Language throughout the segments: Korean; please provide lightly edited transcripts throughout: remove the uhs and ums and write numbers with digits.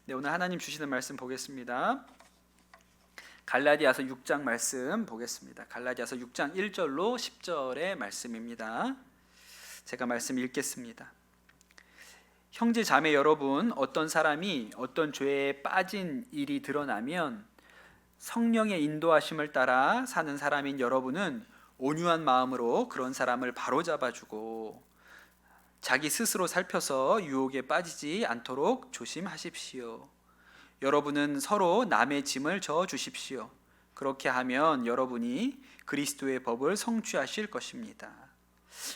네, 오늘 하나님 주시는 말씀 보겠습니다. 갈라디아서 6장 말씀 보겠습니다. 갈라디아서 6장 1절로 10절의 말씀입니다. 제가 말씀 읽겠습니다. 형제 자매 여러분, 어떤 사람이 어떤 죄에 빠진 일이 드러나면 성령의 인도하심을 따라 사는 사람인 여러분은 온유한 마음으로 그런 사람을 바로잡아주고 자기 스스로 살펴서 유혹에 빠지지 않도록 조심하십시오. 여러분은 서로 남의 짐을 져 주십시오. 그렇게 하면 여러분이 그리스도의 법을 성취하실 것입니다.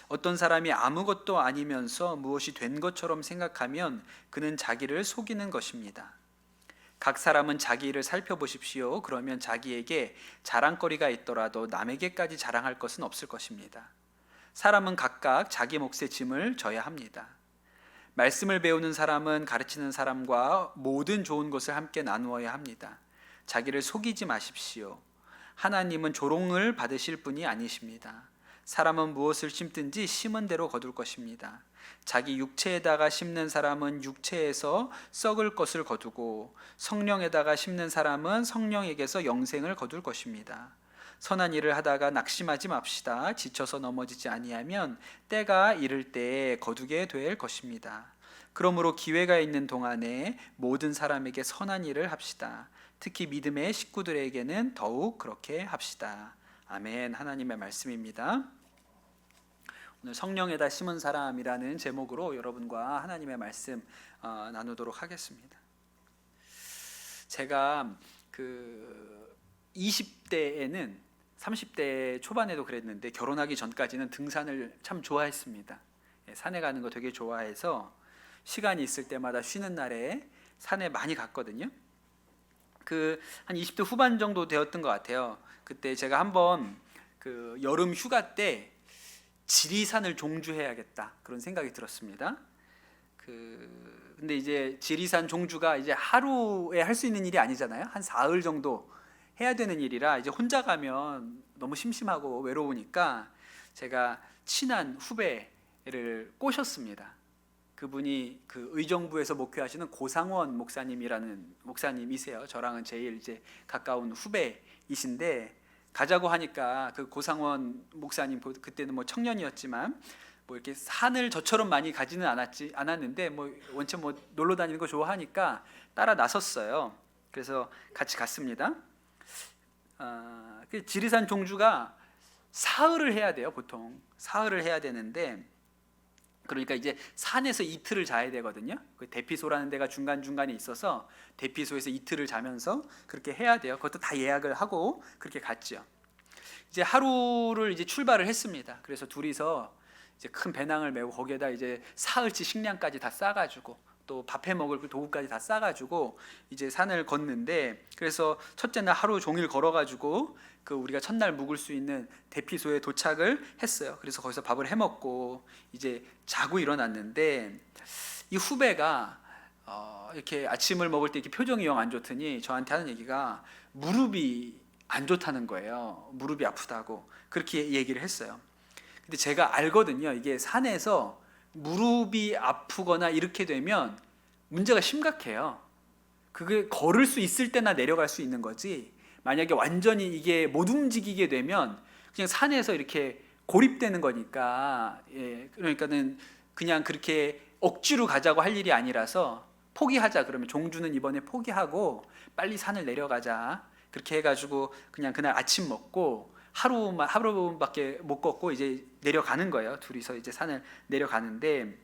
어떤 사람이 아무것도 아니면서 무엇이 된 것처럼 생각하면 그는 자기를 속이는 것입니다. 각 사람은 자기 일을 살펴보십시오. 그러면 자기에게 자랑거리가 있더라도 남에게까지 자랑할 것은 없을 것입니다. 사람은 각각 자기 몫의 짐을 져야 합니다. 말씀을 배우는 사람은 가르치는 사람과 모든 좋은 것을 함께 나누어야 합니다. 자기를 속이지 마십시오. 하나님은 조롱을 받으실 분이 아니십니다. 사람은 무엇을 심든지 심은 대로 거둘 것입니다. 자기 육체에다가 심는 사람은 육체에서 썩을 것을 거두고 성령에다가 심는 사람은 성령에게서 영생을 거둘 것입니다. 선한 일을 하다가 낙심하지 맙시다. 지쳐서 넘어지지 아니하면 때가 이를 때에 거두게 될 것입니다. 그러므로 기회가 있는 동안에 모든 사람에게 선한 일을 합시다. 특히 믿음의 식구들에게는 더욱 그렇게 합시다. 아멘. 하나님의 말씀입니다. 오늘 성령에다 심은 사람이라는 제목으로 여러분과 하나님의 말씀 나누도록 하겠습니다. 제가 20대에는 30대 초반에도 그랬는데 결혼하기 전까지는 등산을 참 좋아했습니다. 산에 가는 거 되게 좋아해서 시간이 있을 때마다 쉬는 날에 산에 많이 갔거든요. 한 20대 후반 정도 되었던 것 같아요. 그때 제가 한번 여름 휴가 때 지리산을 종주해야겠다 그런 생각이 들었습니다. 근데 이제 지리산 종주가 이제 하루에 할 수 있는 일이 아니잖아요. 한 사흘 정도 해야 되는 일이라 이제 혼자 가면 너무 심심하고 외로우니까 제가 친한 후배를 꼬셨습니다. 그분이 의정부에서 목회하시는 고상원 목사님이라는 목사님이세요. 저랑은 제일 이제 가까운 후배이신데 가자고 하니까 고상원 목사님 그때는 뭐 청년이었지만 뭐 이렇게 산을 저처럼 많이 가지는 않았는데 원체 놀러 다니는 거 좋아하니까 따라 나섰어요. 그래서 같이 갔습니다. 지리산 종주가 사흘을 해야 돼요. 보통 사흘을 해야 되는데 그러니까 이제 산에서 이틀을 자야 되거든요. 대피소라는 데가 중간중간에 있어서 대피소에서 이틀을 자면서 그렇게 해야 돼요. 그것도 다 예약을 하고 그렇게 갔죠. 이제 하루를 이제 출발을 했습니다. 그래서 둘이서 이제 큰 배낭을 메고 거기에다 이제 사흘치 식량까지 다 싸가지고 또 밥해 먹을 도구까지 다 싸가지고 이제 산을 걷는데 그래서 첫째 날 하루 종일 걸어가지고 우리가 첫날 묵을 수 있는 대피소에 도착을 했어요. 그래서 거기서 밥을 해 먹고 이제 자고 일어났는데 이 후배가 이렇게 아침을 먹을 때 이렇게 표정이 영 안 좋더니 저한테 하는 얘기가 무릎이 안 좋다는 거예요. 무릎이 아프다고 그렇게 얘기를 했어요. 근데 제가 알거든요. 이게 산에서 무릎이 아프거나 이렇게 되면 문제가 심각해요. 그게 걸을 수 있을 때나 내려갈 수 있는 거지 만약에 완전히 이게 못 움직이게 되면 그냥 산에서 이렇게 고립되는 거니까 그러니까는 그냥 그렇게 억지로 가자고 할 일이 아니라서 포기하자 그러면 종주는 이번에 포기하고 빨리 산을 내려가자 그렇게 해가지고 그냥 그날 아침 먹고 하루밖에 못 걷고 이제 내려가는 거예요. 둘이서 이제 산을 내려가는데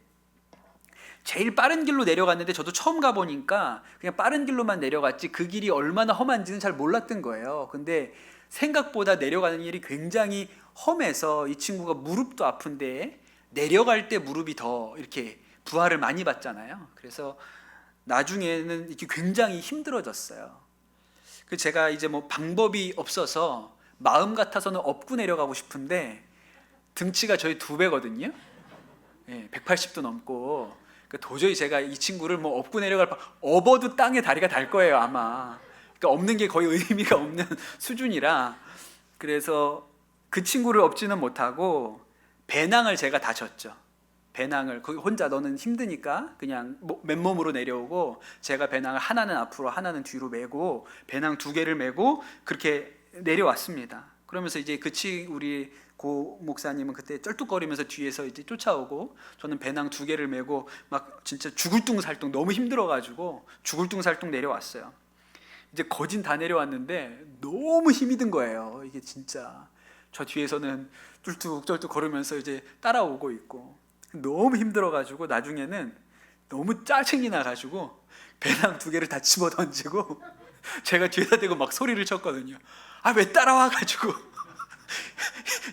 제일 빠른 길로 내려갔는데 저도 처음 가보니까 그냥 빠른 길로만 내려갔지 그 길이 얼마나 험한지는 잘 몰랐던 거예요. 근데 생각보다 내려가는 길이 굉장히 험해서 이 친구가 무릎도 아픈데 내려갈 때 무릎이 더 이렇게 부하를 많이 받잖아요. 그래서 나중에는 이렇게 굉장히 힘들어졌어요. 제가 이제 방법이 없어서 마음 같아서는 업고 내려가고 싶은데 등치가 저희 2배거든요. 180도 넘고 도저히 제가 이 친구를 업고 업어도 땅에 다리가 닿을 거예요 아마. 그러니까 업는 게 거의 의미가 없는 수준이라 그래서 그 친구를 업지는 못하고 배낭을 제가 다 졌죠. 배낭을 거기 혼자 너는 힘드니까 그냥 맨몸으로 내려오고 제가 배낭을 하나는 앞으로 하나는 뒤로 메고 배낭 2개를 메고 그렇게 내려왔습니다. 그러면서 이제 우리 고 목사님은 그때 쩔뚝거리면서 뒤에서 이제 쫓아오고 저는 배낭 2개를 메고 막 진짜 죽을뚱살뚱 너무 힘들어가지고 죽을뚱살뚱 내려왔어요. 이제 거진 다 내려왔는데 너무 힘이 든 거예요. 이게 진짜 저 뒤에서는 쩔뚝쩔뚝 걸으면서 이제 따라오고 있고 너무 힘들어가지고 나중에는 너무 짜증이 나가지고 배낭 2개를 다 집어 던지고 제가 뒤에다 대고 막 소리를 쳤거든요. 아, 왜 따라와가지고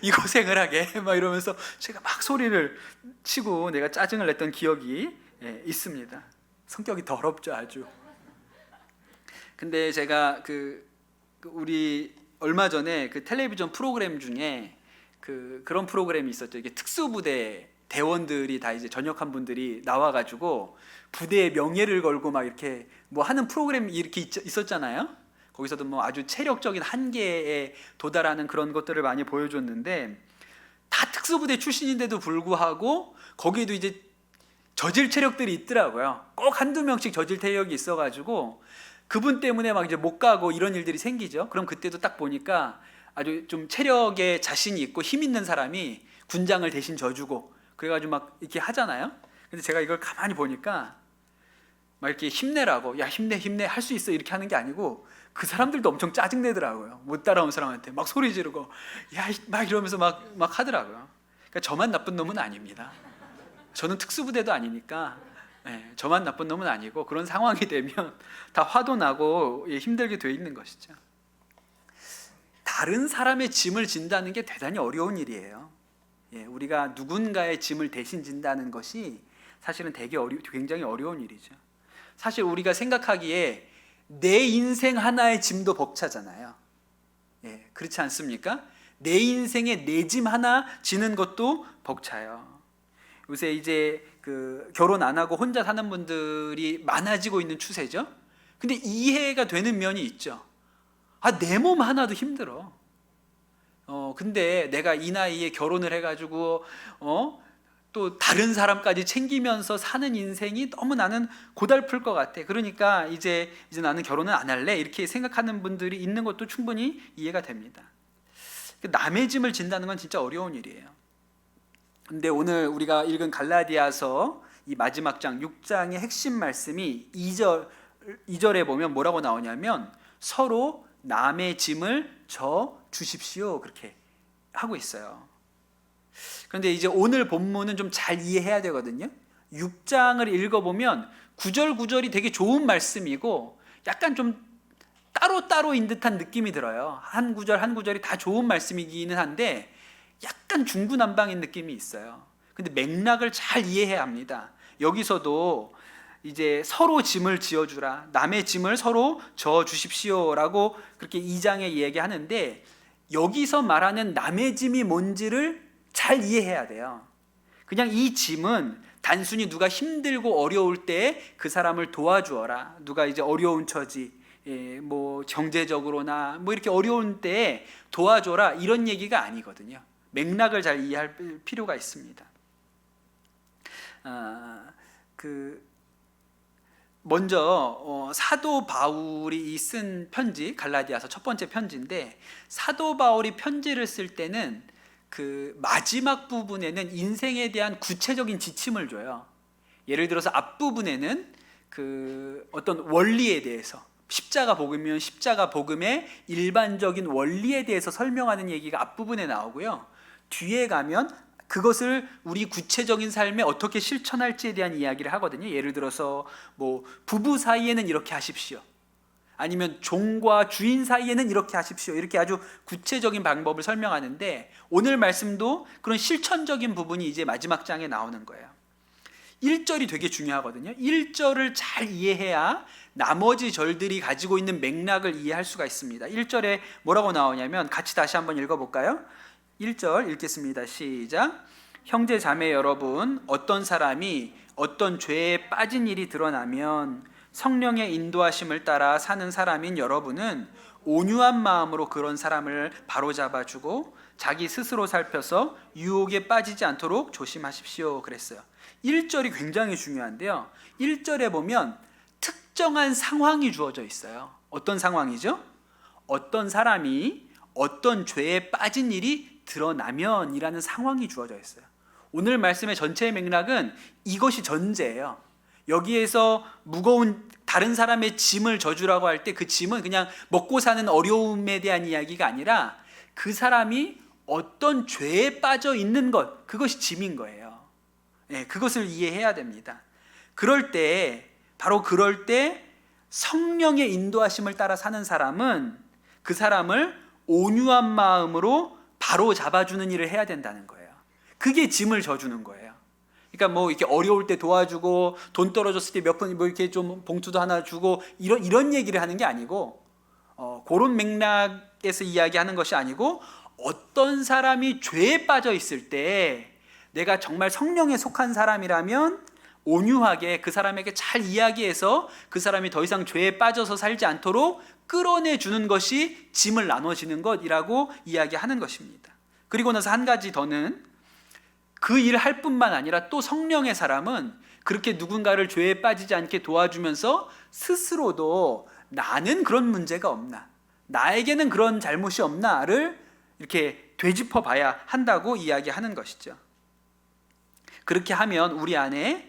이 고생을 하게 막 이러면서 제가 막 소리를 치고 내가 짜증을 냈던 기억이 있습니다. 성격이 더럽죠, 아주. 근데 제가 우리 얼마 전에 그 텔레비전 프로그램 중에 그런 프로그램이 있었죠. 이게 특수부대 대원들이 다 이제 전역한 분들이 나와가지고 부대의 명예를 걸고 막 이렇게 뭐 하는 프로그램이 이렇게 있었잖아요. 거기서도 뭐 아주 체력적인 한계에 도달하는 그런 것들을 많이 보여줬는데 다 특수부대 출신인데도 불구하고 거기에도 이제 저질 체력들이 있더라고요. 꼭 한두 명씩 저질 체력이 있어가지고 그분 때문에 막 이제 못 가고 이런 일들이 생기죠. 그럼 그때도 딱 보니까 아주 좀 체력에 자신이 있고 힘 있는 사람이 군장을 대신 져주고 그래가지고 막 이렇게 하잖아요. 근데 제가 이걸 가만히 보니까 막 이렇게 힘내라고, 야 힘내 할 수 있어 이렇게 하는 게 아니고 그 사람들도 엄청 짜증내더라고요. 못 따라온 사람한테 막 소리 지르고 야 막 이러면서 막 하더라고요. 그러니까 저만 나쁜 놈은 아닙니다. 저는 특수부대도 아니니까 저만 나쁜 놈은 아니고 그런 상황이 되면 다 화도 나고 힘들게 돼 있는 것이죠. 다른 사람의 짐을 진다는 게 대단히 어려운 일이에요. 우리가 누군가의 짐을 대신 진다는 것이 사실은 굉장히 어려운 일이죠. 사실 우리가 생각하기에 내 인생 하나의 짐도 벅차잖아요. 그렇지 않습니까? 내 인생에 내 짐 하나 지는 것도 벅차요. 요새 이제 결혼 안 하고 혼자 사는 분들이 많아지고 있는 추세죠. 근데 이해가 되는 면이 있죠. 아, 내 몸 하나도 힘들어. 근데 내가 이 나이에 결혼을 해가지고 또 다른 사람까지 챙기면서 사는 인생이 너무 나는 고달플 것 같아. 그러니까 이제 나는 결혼은 안 할래. 이렇게 생각하는 분들이 있는 것도 충분히 이해가 됩니다. 남의 짐을 진다는 건 진짜 어려운 일이에요. 근데 오늘 우리가 읽은 갈라디아서 이 마지막 장 6장의 핵심 말씀이 2절에 보면 뭐라고 나오냐면 서로 남의 짐을 져 주십시오. 그렇게 하고 있어요. 그런데 이제 오늘 본문은 좀 잘 이해해야 되거든요. 6장을 읽어보면 구절구절이 되게 좋은 말씀이고 약간 좀 따로따로인 듯한 느낌이 들어요. 한 구절 한 구절이 다 좋은 말씀이기는 한데 약간 중구난방인 느낌이 있어요. 근데 맥락을 잘 이해해야 합니다. 여기서도 이제 서로 짐을 지어주라, 남의 짐을 서로 져 주십시오라고 그렇게 2장에 얘기하는데 여기서 말하는 남의 짐이 뭔지를 잘 이해해야 돼요. 그냥 이 짐은 단순히 누가 힘들고 어려울 때 그 사람을 도와주어라, 누가 이제 어려운 처지, 뭐 경제적으로나 뭐 이렇게 어려운 때에 도와줘라 이런 얘기가 아니거든요. 맥락을 잘 이해할 필요가 있습니다. 먼저 사도 바울이 쓴 편지, 갈라디아서 첫 번째 편지인데 사도 바울이 편지를 쓸 때는 그 마지막 부분에는 인생에 대한 구체적인 지침을 줘요. 예를 들어서 앞부분에는 그 어떤 원리에 대해서, 십자가 복음이면 십자가 복음의 일반적인 원리에 대해서 설명하는 얘기가 앞부분에 나오고요. 뒤에 가면 그것을 우리 구체적인 삶에 어떻게 실천할지에 대한 이야기를 하거든요. 예를 들어서 뭐 부부 사이에는 이렇게 하십시오. 아니면 종과 주인 사이에는 이렇게 하십시오. 이렇게 아주 구체적인 방법을 설명하는데 오늘 말씀도 그런 실천적인 부분이 이제 마지막 장에 나오는 거예요. 1절이 되게 중요하거든요. 1절을 잘 이해해야 나머지 절들이 가지고 있는 맥락을 이해할 수가 있습니다. 1절에 뭐라고 나오냐면 같이 다시 한번 읽어볼까요? 1절 읽겠습니다. 시작. 형제 자매 여러분, 어떤 사람이 어떤 죄에 빠진 일이 드러나면 성령의 인도하심을 따라 사는 사람인 여러분은 온유한 마음으로 그런 사람을 바로잡아주고 자기 스스로 살펴서 유혹에 빠지지 않도록 조심하십시오. 그랬어요. 1절이 굉장히 중요한데요. 1절에 보면 특정한 상황이 주어져 있어요. 어떤 상황이죠? 어떤 사람이 어떤 죄에 빠진 일이 드러나면이라는 상황이 주어져 있어요. 오늘 말씀의 전체의 맥락은 이것이 전제예요. 여기에서 무거운 다른 사람의 짐을 져주라고 할 때 그 짐은 그냥 먹고 사는 어려움에 대한 이야기가 아니라 그 사람이 어떤 죄에 빠져 있는 것, 그것이 짐인 거예요. 네, 그것을 이해해야 됩니다. 바로 그럴 때 성령의 인도하심을 따라 사는 사람은 그 사람을 온유한 마음으로 바로 잡아주는 일을 해야 된다는 거예요. 그게 짐을 져주는 거예요. 그러니까 뭐 이렇게 어려울 때 도와주고 돈 떨어졌을 때 몇 번 뭐 이렇게 좀 봉투도 하나 주고 이런 얘기를 하는 게 아니고 그런 맥락에서 이야기하는 것이 아니고 어떤 사람이 죄에 빠져 있을 때 내가 정말 성령에 속한 사람이라면 온유하게 그 사람에게 잘 이야기해서 그 사람이 더 이상 죄에 빠져서 살지 않도록 끌어내 주는 것이 짐을 나눠지는 것이라고 이야기하는 것입니다. 그리고 나서 한 가지 더는 그 일을 할 뿐만 아니라 또 성령의 사람은 그렇게 누군가를 죄에 빠지지 않게 도와주면서 스스로도 나는 그런 문제가 없나, 나에게는 그런 잘못이 없나를 이렇게 되짚어 봐야 한다고 이야기하는 것이죠. 그렇게 하면 우리 안에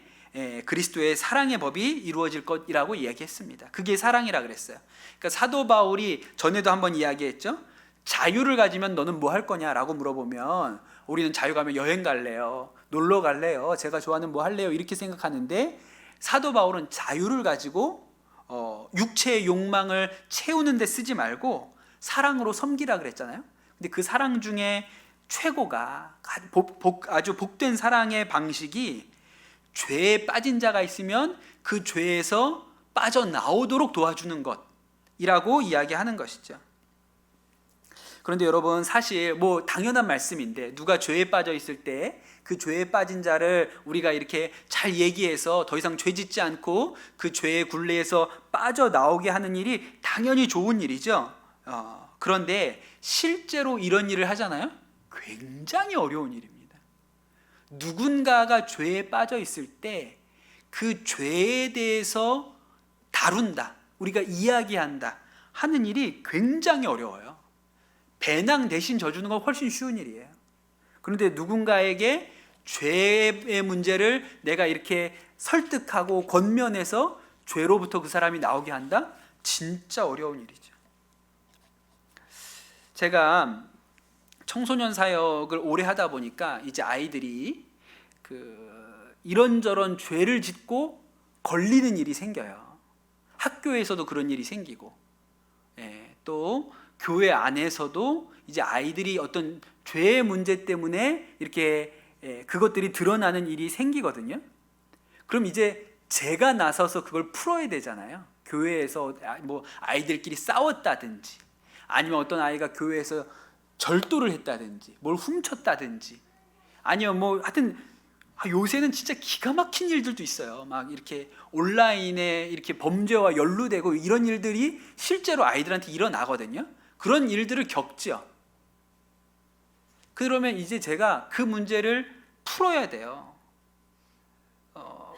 그리스도의 사랑의 법이 이루어질 것이라고 이야기했습니다. 그게 사랑이라 그랬어요. 그러니까 사도 바울이 전에도 한번 이야기했죠. 자유를 가지면 너는 뭐 할 거냐라고 물어보면 우리는 자유 가면 여행 갈래요, 놀러 갈래요, 제가 좋아하는 뭐 할래요 이렇게 생각하는데 사도 바울은 자유를 가지고 육체의 욕망을 채우는 데 쓰지 말고 사랑으로 섬기라 그랬잖아요. 근데 그 사랑 중에 최고가 아주 복된 사랑의 방식이 죄에 빠진 자가 있으면 그 죄에서 빠져나오도록 도와주는 것이라고 이야기하는 것이죠. 그런데 여러분, 사실 뭐 당연한 말씀인데 누가 죄에 빠져 있을 때 그 죄에 빠진 자를 우리가 이렇게 잘 얘기해서 더 이상 죄 짓지 않고 그 죄의 굴레에서 빠져나오게 하는 일이 당연히 좋은 일이죠. 그런데 실제로 이런 일을 하잖아요. 굉장히 어려운 일입니다. 누군가가 죄에 빠져 있을 때 그 죄에 대해서 다룬다, 우리가 이야기한다 하는 일이 굉장히 어려워요. 배낭 대신 져주는 건 훨씬 쉬운 일이에요. 그런데 누군가에게 죄의 문제를 내가 이렇게 설득하고 권면해서 죄로부터 그 사람이 나오게 한다? 진짜 어려운 일이죠. 제가 청소년 사역을 오래 하다 보니까 이제 아이들이 이런저런 죄를 짓고 걸리는 일이 생겨요. 학교에서도 그런 일이 생기고, 또 교회 안에서도 이제 아이들이 어떤 죄의 문제 때문에 이렇게 그것들이 드러나는 일이 생기거든요. 그럼 이제 제가 나서서 그걸 풀어야 되잖아요. 교회에서 뭐 아이들끼리 싸웠다든지, 아니면 어떤 아이가 교회에서 절도를 했다든지, 뭘 훔쳤다든지, 아니면 뭐 하여튼 요새는 진짜 기가 막힌 일들도 있어요. 막 이렇게 온라인에 이렇게 범죄와 연루되고 이런 일들이 실제로 아이들한테 일어나거든요. 그런 일들을 겪죠. 그러면 이제 제가 그 문제를 풀어야 돼요.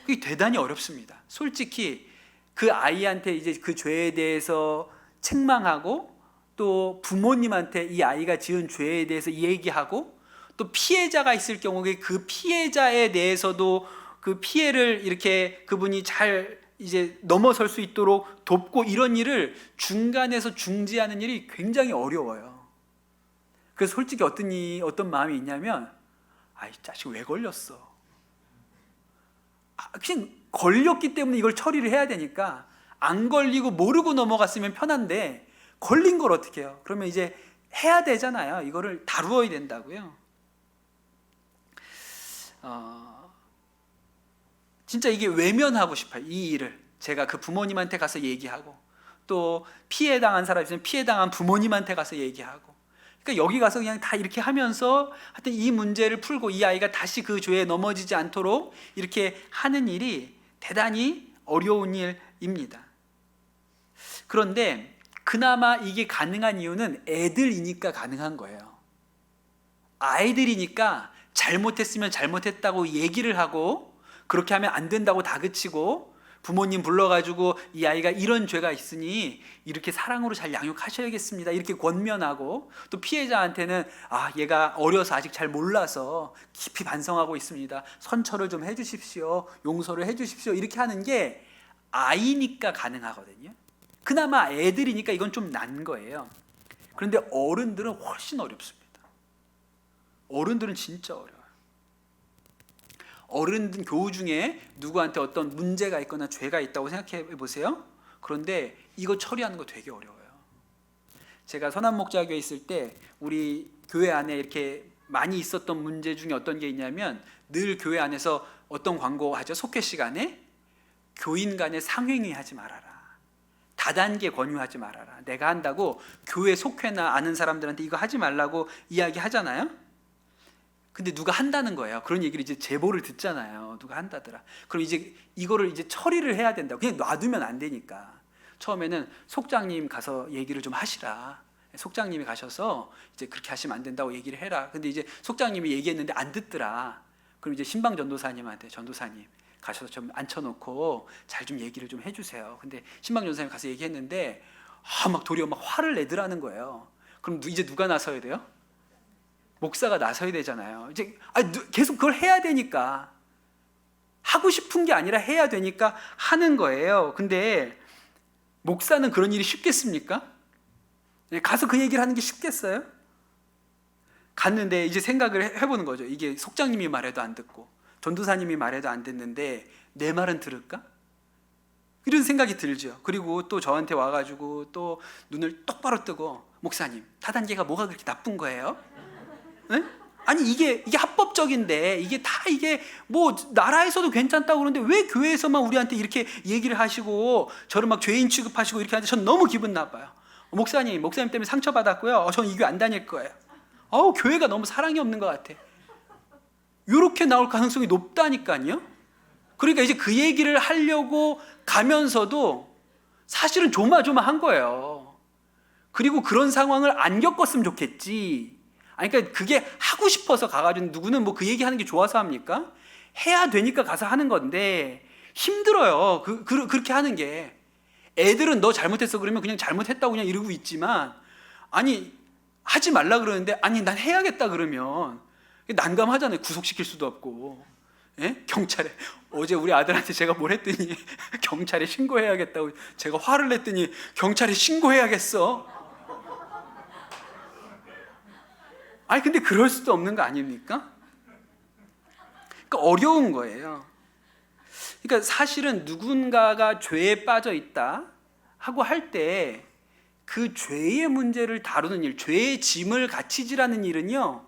그게 대단히 어렵습니다. 솔직히 그 아이한테 이제 그 죄에 대해서 책망하고, 또 부모님한테 이 아이가 지은 죄에 대해서 얘기하고, 또 피해자가 있을 경우에 그 피해자에 대해서도 그 피해를 이렇게 그분이 잘 이제 넘어설 수 있도록 돕고, 이런 일을 중간에서 중지하는 일이 굉장히 어려워요. 그래서 솔직히 어떤 마음이 있냐면, 아이 자식 왜 걸렸어? 그냥 걸렸기 때문에 이걸 처리를 해야 되니까, 안 걸리고 모르고 넘어갔으면 편한데 걸린 걸 어떻게 해요? 그러면 이제 해야 되잖아요. 이거를 다루어야 된다고요. 진짜 이게 외면하고 싶어요. 이 일을 제가 그 부모님한테 가서 얘기하고, 또 피해당한 사람이 있으면 피해당한 부모님한테 가서 얘기하고, 그러니까 여기 가서 그냥 다 이렇게 하면서 하여튼 이 문제를 풀고 이 아이가 다시 그 죄에 넘어지지 않도록 이렇게 하는 일이 대단히 어려운 일입니다. 그런데 그나마 이게 가능한 이유는 애들이니까 가능한 거예요. 아이들이니까 잘못했으면 잘못했다고 얘기를 하고, 그렇게 하면 안 된다고 다그치고 부모님 불러가지고 이 아이가 이런 죄가 있으니 이렇게 사랑으로 잘 양육하셔야겠습니다 이렇게 권면하고, 또 피해자한테는 얘가 어려서 아직 잘 몰라서 깊이 반성하고 있습니다, 선처를 좀 해주십시오, 용서를 해주십시오 이렇게 하는 게 아이니까 가능하거든요. 그나마 애들이니까 이건 좀 난 거예요. 그런데 어른들은 훨씬 어렵습니다. 어른들은 진짜 어려워요. 어른들 교우 중에 누구한테 어떤 문제가 있거나 죄가 있다고 생각해 보세요. 그런데 이거 처리하는 거 되게 어려워요. 제가 선한목자교에 있을 때 우리 교회 안에 이렇게 많이 있었던 문제 중에 어떤 게 있냐면, 늘 교회 안에서 어떤 광고 하죠. 속회 시간에 교인 간에 상행위 하지 말아라, 다단계 권유하지 말아라. 내가 한다고 교회 속회나 아는 사람들한테 이거 하지 말라고 이야기 하잖아요. 근데 누가 한다는 거예요. 그런 얘기를 이제 제보를 듣잖아요. 누가 한다더라. 그럼 이제 이거를 이제 처리를 해야 된다고. 그냥 놔두면 안 되니까 처음에는 속장님 가서 얘기를 좀 하시라. 속장님이 가셔서 이제 그렇게 하시면 안 된다고 얘기를 해라. 근데 이제 속장님이 얘기했는데 안 듣더라. 그럼 이제 신방 전도사님한테, 전도사님 가셔서 좀 앉혀놓고 잘 좀 얘기를 좀 해주세요. 근데 신방 전도사님 가서 얘기했는데 막 도리어 막 화를 내더라는 거예요. 그럼 이제 누가 나서야 돼요? 목사가 나서야 되잖아요. 이제 계속 그걸 해야 되니까, 하고 싶은 게 아니라 해야 되니까 하는 거예요. 근데 목사는 그런 일이 쉽겠습니까? 가서 그 얘기를 하는 게 쉽겠어요? 갔는데 이제 생각을 해보는 거죠. 이게 속장님이 말해도 안 듣고 전도사님이 말해도 안 듣는데 내 말은 들을까? 이런 생각이 들죠. 그리고 또 저한테 와가지고 또 눈을 똑바로 뜨고, 목사님 다단계가 뭐가 그렇게 나쁜 거예요? 네? 아니 이게 합법적인데, 이게 뭐 나라에서도 괜찮다고 그러는데 왜 교회에서만 우리한테 이렇게 얘기를 하시고 저를 막 죄인 취급하시고 이렇게 하는데 전 너무 기분 나빠요. 목사님 때문에 상처받았고요. 전 이 교회 안 다닐 거예요. 교회가 너무 사랑이 없는 것 같아. 이렇게 나올 가능성이 높다니까요. 그러니까 이제 그 얘기를 하려고 가면서도 사실은 조마조마한 거예요. 그리고 그런 상황을 안 겪었으면 좋겠지. 그러니까 그게 하고 싶어서 가가지고, 누구는 뭐 그 얘기하는 게 좋아서 합니까? 해야 되니까 가서 하는 건데 힘들어요. 그렇게 하는 게. 애들은 너 잘못했어 그러면 그냥 잘못했다고 그냥 이러고 있지만, 하지 말라 그러는데 난 해야겠다 그러면 난감하잖아요. 구속시킬 수도 없고. 예? 경찰에 어제 우리 아들한테 제가 뭘 했더니 경찰에 신고해야겠다고 제가 화를 냈더니 경찰에 신고해야겠어. 근데 그럴 수도 없는 거 아닙니까? 그러니까 어려운 거예요. 그러니까 사실은 누군가가 죄에 빠져 있다 하고 할 때 그 죄의 문제를 다루는 일, 죄의 짐을 같이 지라는 일은요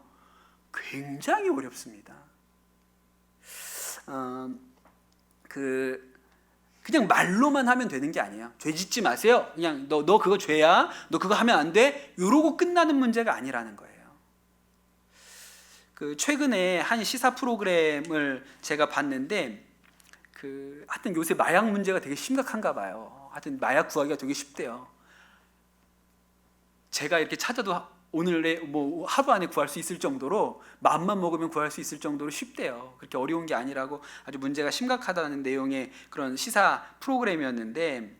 굉장히 어렵습니다. 그냥 말로만 하면 되는 게 아니에요. 죄 짓지 마세요. 그냥 너 그거 죄야. 너 그거 하면 안 돼. 이러고 끝나는 문제가 아니라는 거예요. 최근에 한 시사 프로그램을 제가 봤는데, 하여튼 요새 마약 문제가 되게 심각한가 봐요. 하여튼 마약 구하기가 되게 쉽대요. 제가 이렇게 찾아도 오늘에 뭐 하루 안에 구할 수 있을 정도로, 마음만 먹으면 구할 수 있을 정도로 쉽대요. 그렇게 어려운 게 아니라고, 아주 문제가 심각하다는 내용의 그런 시사 프로그램이었는데,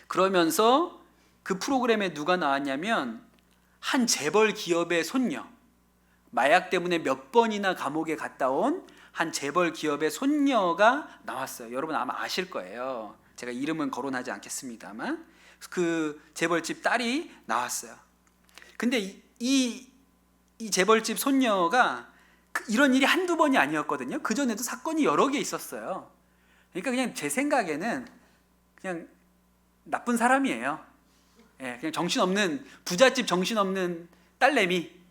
그러면서 그 프로그램에 누가 나왔냐면 한 재벌 기업의 손녀, 마약 때문에 몇 번이나 감옥에 갔다 온 한 재벌 기업의 손녀가 나왔어요. 여러분 아마 아실 거예요. 제가 이름은 거론하지 않겠습니다만 그 재벌집 딸이 나왔어요. 근데 이 재벌집 손녀가 이런 일이 한두 번이 아니었거든요. 그전에도 사건이 여러 개 있었어요. 그러니까 그냥 제 생각에는 그냥 나쁜 사람이에요. 그냥 정신없는, 부잣집 정신없는 딸내미.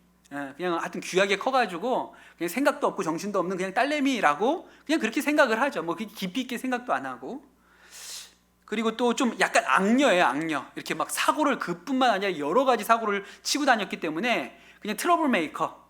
그냥 하여튼 귀하게 커가지고 그냥 생각도 없고 정신도 없는 그냥 딸내미라고 그냥 그렇게 생각을 하죠. 뭐 깊이 있게 생각도 안 하고. 그리고 또 좀 약간 악녀예요, 악녀. 이렇게 막 사고를, 그뿐만 아니라 여러 가지 사고를 치고 다녔기 때문에 그냥 트러블 메이커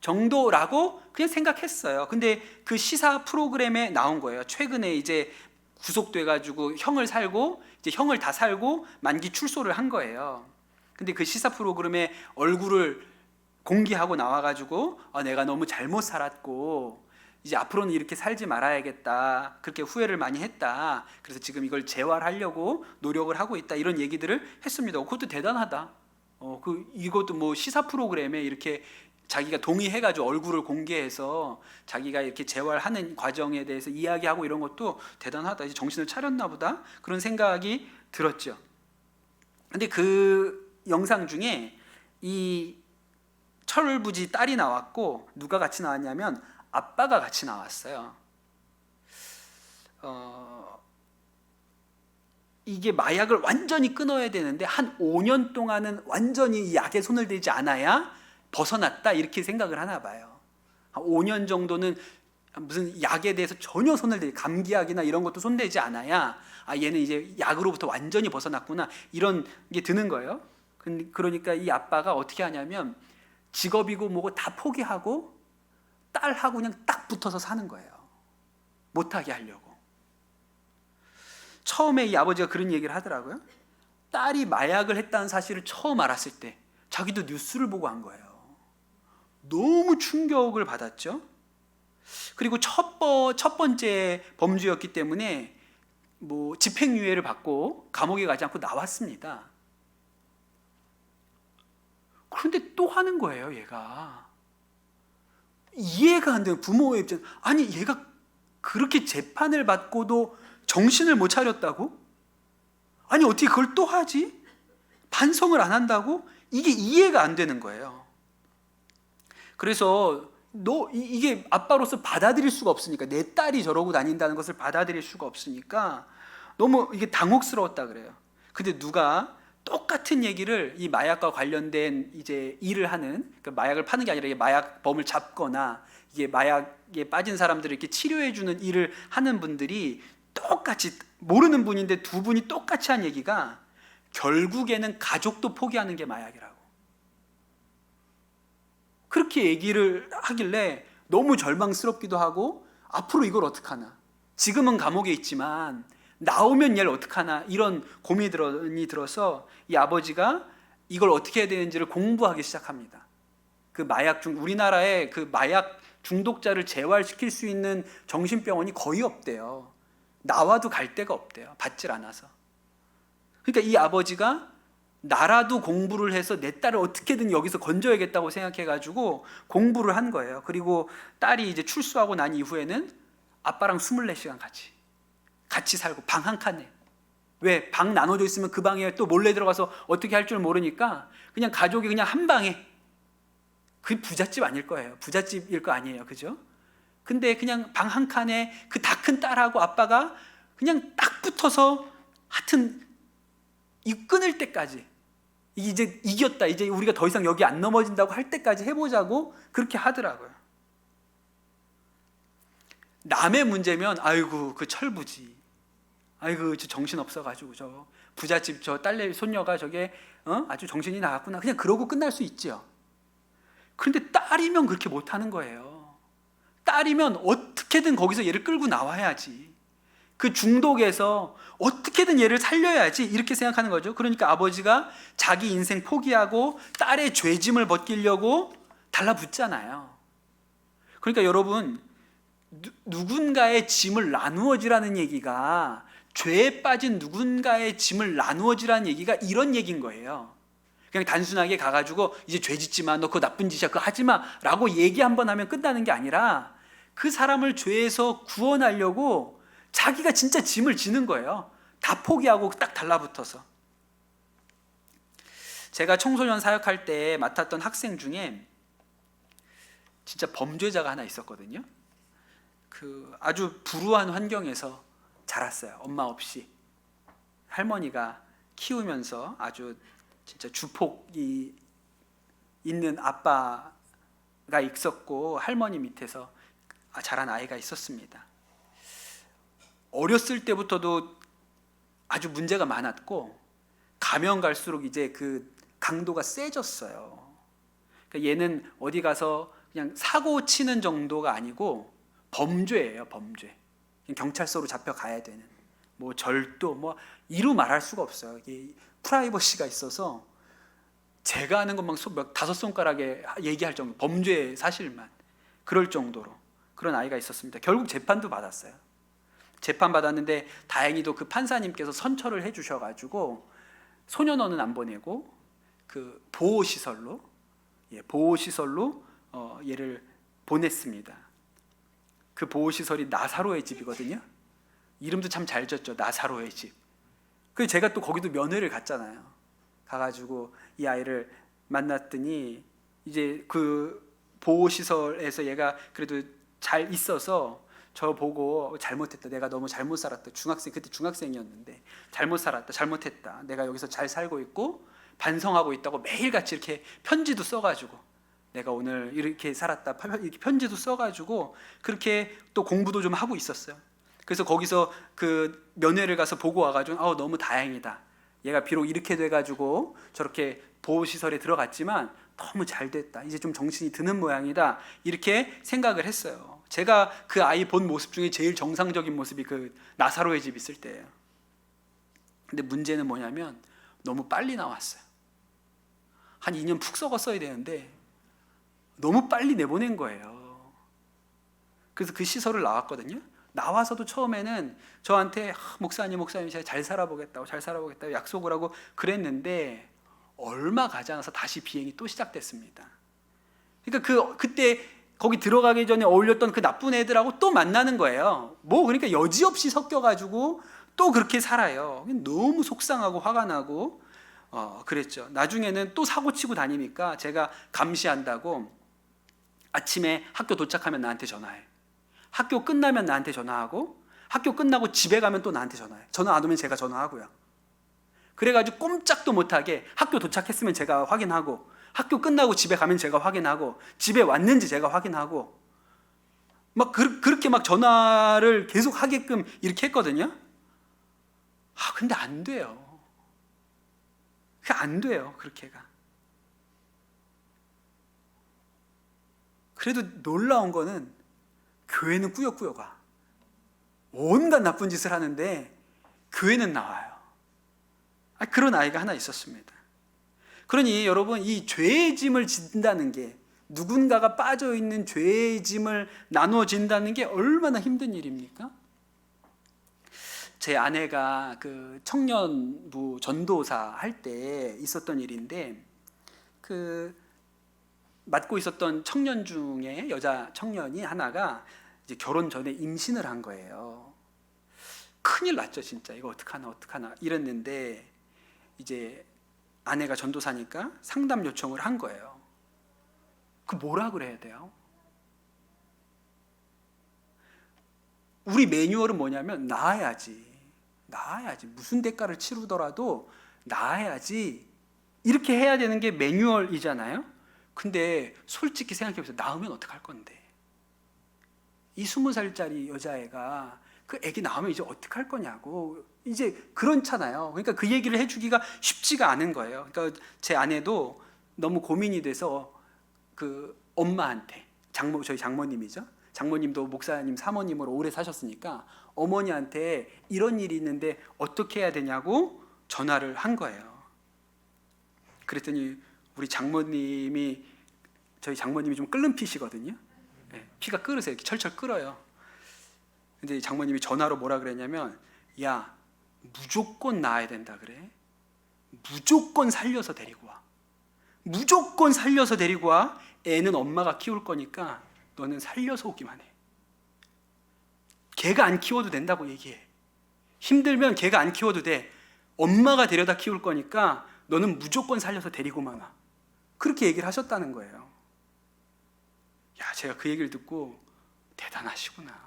정도라고 그냥 생각했어요. 근데 그 시사 프로그램에 나온 거예요. 최근에 이제 구속돼가지고 형을 살고, 이제 형을 다 살고 만기 출소를 한 거예요. 근데 그 시사 프로그램에 얼굴을 공개하고 나와가지고 내가 너무 잘못 살았고 이제 앞으로는 이렇게 살지 말아야겠다. 그렇게 후회를 많이 했다. 그래서 지금 이걸 재활하려고 노력을 하고 있다. 이런 얘기들을 했습니다. 그것도 대단하다. 이것도 뭐 시사 프로그램에 이렇게 자기가 동의해가지고 얼굴을 공개해서 자기가 이렇게 재활하는 과정에 대해서 이야기하고 이런 것도 대단하다. 이제 정신을 차렸나 보다. 그런 생각이 들었죠. 근데 그 영상 중에 이 철부지 딸이 나왔고 누가 같이 나왔냐면 아빠가 같이 나왔어요. 이게 마약을 완전히 끊어야 되는데 한 5년 동안은 완전히 약에 손을 대지 않아야 벗어났다 이렇게 생각을 하나 봐요. 한 5년 정도는 무슨 약에 대해서 전혀 손을 대지, 감기약이나 이런 것도 손대지 않아야 얘는 이제 약으로부터 완전히 벗어났구나 이런 게 드는 거예요. 그러니까 이 아빠가 어떻게 하냐면 직업이고 뭐고 다 포기하고 딸하고 그냥 딱 붙어서 사는 거예요. 못하게 하려고. 처음에 이 아버지가 그런 얘기를 하더라고요. 딸이 마약을 했다는 사실을 처음 알았을 때 자기도 뉴스를 보고 한 거예요. 너무 충격을 받았죠. 그리고 첫 번째 범죄였기 때문에 뭐 집행유예를 받고 감옥에 가지 않고 나왔습니다. 그런데 또 하는 거예요, 얘가. 이해가 안 되는 부모의 입장. 아니, 얘가 그렇게 재판을 받고도 정신을 못 차렸다고? 아니, 어떻게 그걸 또 하지? 반성을 안 한다고? 이게 이해가 안 되는 거예요. 그래서 이게 아빠로서 받아들일 수가 없으니까, 내 딸이 저러고 다닌다는 것을 받아들일 수가 없으니까 너무 이게 당혹스러웠다 그래요. 근데 누가 똑같은 얘기를 이 마약과 관련된 이제 일을 하는, 그러니까 마약을 파는 게 아니라 마약범을 잡거나 이게 마약에 빠진 사람들을 이렇게 치료해주는 일을 하는 분들이 똑같이, 모르는 분인데 두 분이 똑같이 한 얘기가 결국에는 가족도 포기하는 게 마약이라고. 그렇게 얘기를 하길래 너무 절망스럽기도 하고, 앞으로 이걸 어떡하나, 지금은 감옥에 있지만 나오면 얘를 어떡하나, 이런 고민이 들어서 이 아버지가 이걸 어떻게 해야 되는지를 공부하기 시작합니다. 우리나라에 그 마약 중독자를 재활시킬 수 있는 정신병원이 거의 없대요. 나와도 갈 데가 없대요. 받질 않아서. 그러니까 이 아버지가 나라도 공부를 해서 내 딸을 어떻게든 여기서 건져야겠다고 생각해가지고 공부를 한 거예요. 그리고 딸이 이제 출소하고 난 이후에는 아빠랑 24시간 같이 살고, 방 한 칸에. 왜? 방 나눠져 있으면 그 방에 또 몰래 들어가서 어떻게 할 줄 모르니까 그냥 가족이 그냥 한 방에. 그게 부잣집 아닐 거예요. 부잣집일 거 아니에요. 그죠? 근데 그냥 방 한 칸에 그 다 큰 딸하고 아빠가 그냥 딱 붙어서 하여튼 이 끊을 때까지, 이제 이겼다, 이제 우리가 더 이상 여기 안 넘어진다고 할 때까지 해보자고 그렇게 하더라고요. 남의 문제면 아이고 그 철부지, 아이고 저 정신 없어가지고 저 부잣집 저 딸내 손녀가 저게 아주 정신이 나갔구나, 그냥 그러고 끝날 수 있지요. 그런데 딸이면 그렇게 못하는 거예요. 딸이면 어떻게든 거기서 얘를 끌고 나와야지, 그 중독에서 어떻게든 얘를 살려야지, 이렇게 생각하는 거죠. 그러니까 아버지가 자기 인생 포기하고 딸의 죄짐을 벗기려고 달라붙잖아요. 그러니까 여러분, 누군가의 짐을 나누어지라는 얘기가, 죄에 빠진 누군가의 짐을 나누어지라는 얘기가 이런 얘기인 거예요. 그냥 단순하게 가가지고 이제 죄 짓지 마, 너 그거 나쁜 짓이야, 그거 하지 마 라고 얘기 한번 하면 끝나는 게 아니라 그 사람을 죄에서 구원하려고 자기가 진짜 짐을 지는 거예요. 다 포기하고 딱 달라붙어서. 제가 청소년 사역할 때 맡았던 학생 중에 진짜 범죄자가 하나 있었거든요. 아주 불우한 환경에서 자랐어요. 엄마 없이. 할머니가 키우면서 아주 진짜 주폭이 있는 아빠가 있었고, 할머니 밑에서 자란 아이가 있었습니다. 어렸을 때부터도 아주 문제가 많았고, 가면 갈수록 이제 그 강도가 세졌어요. 그러니까 얘는 어디 가서 그냥 사고 치는 정도가 아니고 범죄예요, 범죄. 경찰서로 잡혀가야 되는, 뭐 절도, 뭐 이루 말할 수가 없어요. 이게 프라이버시가 있어서 제가 아는 것만 5손가락에 얘기할 정도, 범죄 사실만 그럴 정도로 그런 아이가 있었습니다. 결국 재판도 받았어요. 재판 받았는데 다행히도 그 판사님께서 선처를 해주셔가지고 소년원은 안 보내고 그 보호시설로 얘를 보냈습니다. 그 보호시설이 나사로의 집이거든요. 이름도 참 잘 졌죠. 나사로의 집. 그래서 제가 또 거기도 면회를 갔잖아요. 가가지고 이 아이를 만났더니 이제 그 보호시설에서 얘가 그래도 잘 있어서 저 보고 잘못했다. 내가 너무 잘못 살았다. 그때 중학생이었는데 잘못 살았다. 잘못했다. 내가 여기서 잘 살고 있고 반성하고 있다고 매일같이 이렇게 편지도 써가지고 내가 오늘 이렇게 살았다. 이렇게 편지도 써가지고 그렇게 또 공부도 좀 하고 있었어요. 그래서 거기서 그 면회를 가서 보고 와가지고 너무 다행이다. 얘가 비록 이렇게 돼가지고 저렇게 보호시설에 들어갔지만 너무 잘 됐다. 이제 좀 정신이 드는 모양이다. 이렇게 생각을 했어요. 제가 그 아이 본 모습 중에 제일 정상적인 모습이 그 나사로의 집 있을 때예요. 근데 문제는 뭐냐면 너무 빨리 나왔어요. 한 2년 푹 썩었어야 되는데 너무 빨리 내보낸 거예요. 그래서 그 시설을 나왔거든요. 나와서도 처음에는 저한테 목사님 제가 잘 살아보겠다고 약속을 하고 그랬는데 얼마 가지 않아서 다시 비행이 또 시작됐습니다. 그러니까 그때 거기 들어가기 전에 어울렸던 그 나쁜 애들하고 또 만나는 거예요. 그러니까 여지없이 섞여가지고 또 그렇게 살아요. 너무 속상하고 화가 나고 그랬죠. 나중에는 또 사고치고 다니니까 제가 감시한다고 아침에 학교 도착하면 나한테 전화해. 학교 끝나면 나한테 전화하고 학교 끝나고 집에 가면 또 나한테 전화해. 전화 안 오면 제가 전화하고요. 그래가지고 꼼짝도 못하게 학교 도착했으면 제가 확인하고 학교 끝나고 집에 가면 제가 확인하고 집에 왔는지 제가 확인하고 그렇게 막 전화를 계속 하게끔 이렇게 했거든요. 근데 안 돼요. 그게 안 돼요. 그렇게가. 그래도 놀라운 거는 교회는 꾸역꾸역와 온갖 나쁜 짓을 하는데 교회는 나와요. 그런 아이가 하나 있었습니다. 그러니 여러분, 이 죄의 짐을 진다는 게, 누군가가 빠져있는 죄의 짐을 나눠진다는 게 얼마나 힘든 일입니까? 제 아내가 그 청년부 전도사 할 때 있었던 일인데, 그 맡고 있었던 청년 중에 여자 청년이 하나가 이제 결혼 전에 임신을 한 거예요. 큰일 났죠, 진짜. 이거 어떡하나 이랬는데 이제 아내가 전도사니까 상담 요청을 한 거예요. 뭐라 그래야 돼요? 우리 매뉴얼은 뭐냐면 낳아야지. 무슨 대가를 치르더라도 낳아야지. 이렇게 해야 되는 게 매뉴얼이잖아요. 근데 솔직히 생각해보세요. 낳으면 어떡할 건데? 이 20살짜리 여자애가 그 애기 낳으면 이제 어떡할 거냐고. 이제 그렇잖아요. 그러니까 그 얘기를 해주기가 쉽지가 않은 거예요. 그러니까 제 아내도 너무 고민이 돼서 그 엄마한테, 저희 장모님이죠. 장모님도 목사님 사모님으로 오래 사셨으니까 어머니한테 이런 일이 있는데 어떻게 해야 되냐고 전화를 한 거예요. 그랬더니 저희 장모님이 좀 끓는 피시거든요. 피가 끓으세요. 이렇게 철철 끓어요. 근데 장모님이 전화로 뭐라 그랬냐면, 야, 무조건 낳아야 된다 그래. 무조건 살려서 데리고 와. 무조건 살려서 데리고 와. 애는 엄마가 키울 거니까 너는 살려서 오기만 해. 걔가 안 키워도 된다고 얘기해. 힘들면 걔가 안 키워도 돼. 엄마가 데려다 키울 거니까 너는 무조건 살려서 데리고만 와. 그렇게 얘기를 하셨다는 거예요. 제가 그 얘기를 듣고 대단하시구나.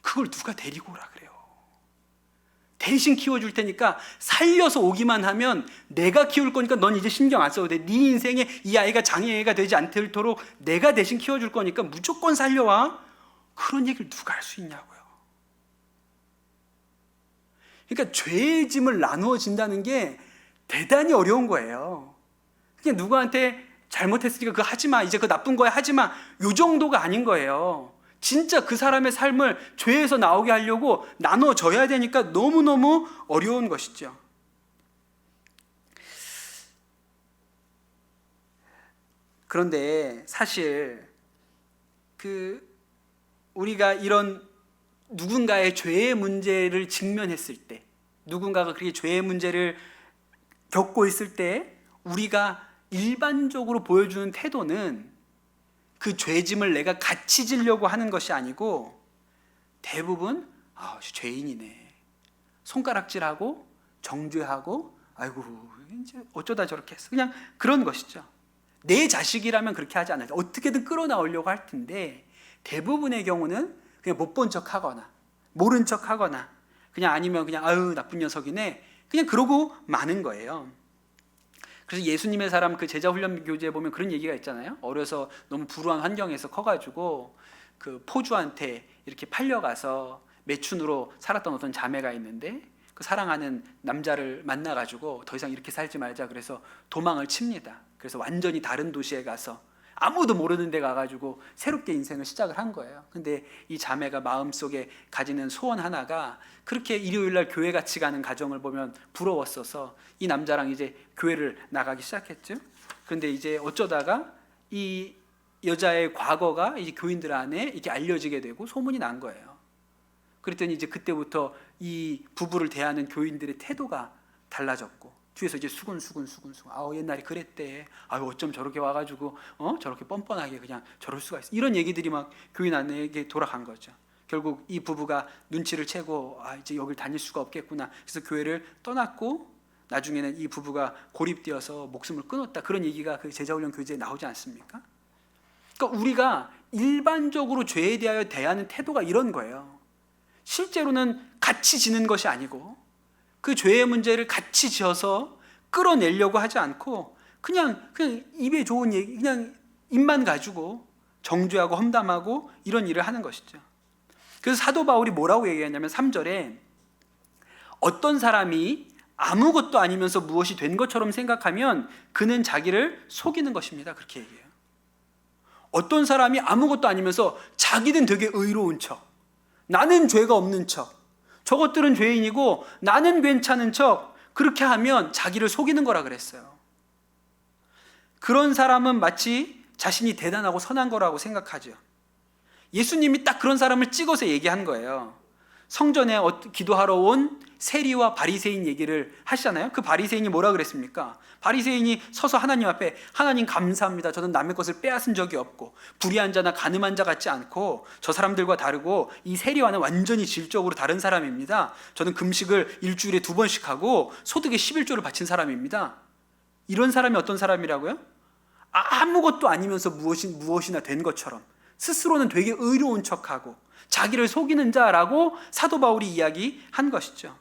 그걸 누가 데리고 오라 그래요. 대신 키워줄 테니까 살려서 오기만 하면 내가 키울 거니까 넌 이제 신경 안 써도 돼. 네 인생에 이 아이가 장애가 되지 않도록 내가 대신 키워줄 거니까 무조건 살려와. 그런 얘기를 누가 할 수 있냐고요. 그러니까 죄의 짐을 나누어진다는 게 대단히 어려운 거예요. 그냥 누구한테 잘못했으니까 그거 하지 마. 이제 그 나쁜 거야 하지 마. 요 정도가 아닌 거예요. 진짜 그 사람의 삶을 죄에서 나오게 하려고 나눠줘야 되니까 너무너무 어려운 것이죠. 그런데 사실 그 우리가 이런 누군가의 죄의 문제를 직면했을 때, 누군가가 그렇게 죄의 문제를 겪고 있을 때 우리가 일반적으로 보여주는 태도는 그 죄짐을 내가 같이 지려고 하는 것이 아니고 대부분 죄인이네, 손가락질하고 정죄하고 아이고 이제 어쩌다 저렇게 했어, 그냥 그런 것이죠. 내 자식이라면 그렇게 하지 않을 때 어떻게든 끌어나오려고 할 텐데 대부분의 경우는 그냥 못 본 척하거나 모른 척하거나 그냥 아니면 그냥 아유 나쁜 녀석이네 그냥 그러고 마는 거예요. 그래서 예수님의 사람 그 제자 훈련 교재에 보면 그런 얘기가 있잖아요. 어려서 너무 불우한 환경에서 커가지고 그 포주한테 이렇게 팔려가서 매춘으로 살았던 어떤 자매가 있는데 그 사랑하는 남자를 만나가지고 더 이상 이렇게 살지 말자 그래서 도망을 칩니다. 그래서 완전히 다른 도시에 가서 아무도 모르는 데 가가지고 새롭게 인생을 시작을 한 거예요. 근데 이 자매가 마음속에 가지는 소원 하나가 그렇게 일요일날 교회 같이 가는 가정을 보면 부러웠어서 이 남자랑 이제 교회를 나가기 시작했죠. 그런데 이제 어쩌다가 이 여자의 과거가 이제 교인들 안에 이렇게 알려지게 되고 소문이 난 거예요. 그랬더니 이제 그때부터 이 부부를 대하는 교인들의 태도가 달라졌고 뒤에서 이제 수근수근 옛날에 그랬대. 어쩜 저렇게 와가지고 저렇게 뻔뻔하게 그냥 저럴 수가 있어. 이런 얘기들이 막 교인 안에게 돌아간 거죠. 결국 이 부부가 눈치를 채고 이제 여길 다닐 수가 없겠구나. 그래서 교회를 떠났고 나중에는 이 부부가 고립되어서 목숨을 끊었다. 그런 얘기가 그 제자훈련 교재에 나오지 않습니까? 그러니까 우리가 일반적으로 죄에 대하여 대하는 태도가 이런 거예요. 실제로는 같이 지는 것이 아니고 그 죄의 문제를 같이 지어서 끌어내려고 하지 않고 그냥 입에 좋은 얘기, 그냥 입만 가지고 정죄하고 험담하고 이런 일을 하는 것이죠. 그래서 사도 바울이 뭐라고 얘기하냐면 3절에 어떤 사람이 아무것도 아니면서 무엇이 된 것처럼 생각하면 그는 자기를 속이는 것입니다. 그렇게 얘기해요. 어떤 사람이 아무것도 아니면서 자기는 되게 의로운 척, 나는 죄가 없는 척, 저것들은 죄인이고 나는 괜찮은 척 그렇게 하면 자기를 속이는 거라 그랬어요. 그런 사람은 마치 자신이 대단하고 선한 거라고 생각하죠. 예수님이 딱 그런 사람을 찍어서 얘기한 거예요. 성전에 기도하러 온 세리와 바리새인 얘기를 하시잖아요. 그 바리새인이 뭐라 그랬습니까? 바리새인이 서서 하나님 앞에 하나님 감사합니다. 저는 남의 것을 빼앗은 적이 없고 불의한 자나 간음한 자 같지 않고 저 사람들과 다르고 이 세리와는 완전히 질적으로 다른 사람입니다. 저는 금식을 일주일에 2번씩 하고 소득의 11조를 바친 사람입니다. 이런 사람이 어떤 사람이라고요? 아무것도 아니면서 무엇이나 된 것처럼 스스로는 되게 의로운 척하고 자기를 속이는 자라고 사도 바울이 이야기한 것이죠.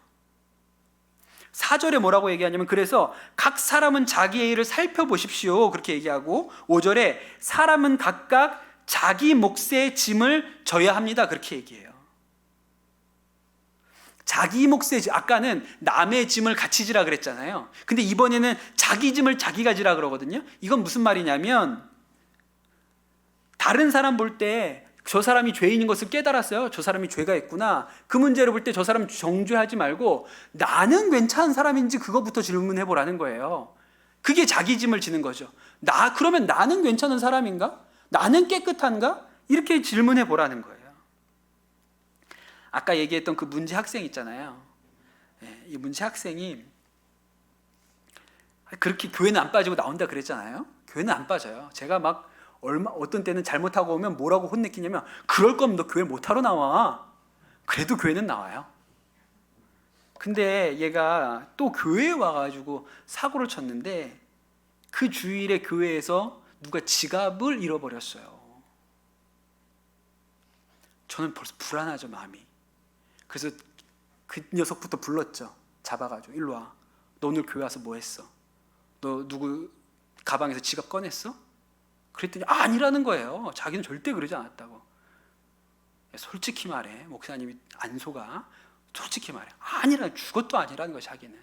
4절에 뭐라고 얘기하냐면 그래서 각 사람은 자기의 일을 살펴보십시오 그렇게 얘기하고 5절에 사람은 각각 자기 몫의 짐을 져야 합니다 그렇게 얘기해요. 자기 몫의 짐, 아까는 남의 짐을 같이 지라 그랬잖아요. 근데 이번에는 자기 짐을 자기가 지라 그러거든요. 이건 무슨 말이냐면 다른 사람 볼 때 저 사람이 죄인인 것을 깨달았어요. 저 사람이 죄가 있구나. 그 문제를 볼 때 저 사람 정죄하지 말고 나는 괜찮은 사람인지 그거부터 질문해 보라는 거예요. 그게 자기 짐을 지는 거죠. 그러면 나는 괜찮은 사람인가? 나는 깨끗한가? 이렇게 질문해 보라는 거예요. 아까 얘기했던 그 문제 학생 있잖아요. 이 문제 학생이 그렇게 교회는 안 빠지고 나온다 그랬잖아요. 교회는 안 빠져요. 제가 막 어떤 때는 잘못하고 오면 뭐라고 혼내키냐면 그럴 거면 너 교회 못하러 나와. 그래도 교회는 나와요. 근데 얘가 또 교회에 와가지고 사고를 쳤는데 그 주일에 교회에서 누가 지갑을 잃어버렸어요. 저는 벌써 불안하죠, 마음이. 그래서 그 녀석부터 불렀죠. 잡아가지고 일로 와. 너 오늘 교회 와서 뭐 했어? 너 누구 가방에서 지갑 꺼냈어? 그랬더니 아니라는 거예요. 자기는 절대 그러지 않았다고. 솔직히 말해. 목사님이 안 속아. 솔직히 말해. 죽어도 아니라는 거야 자기는.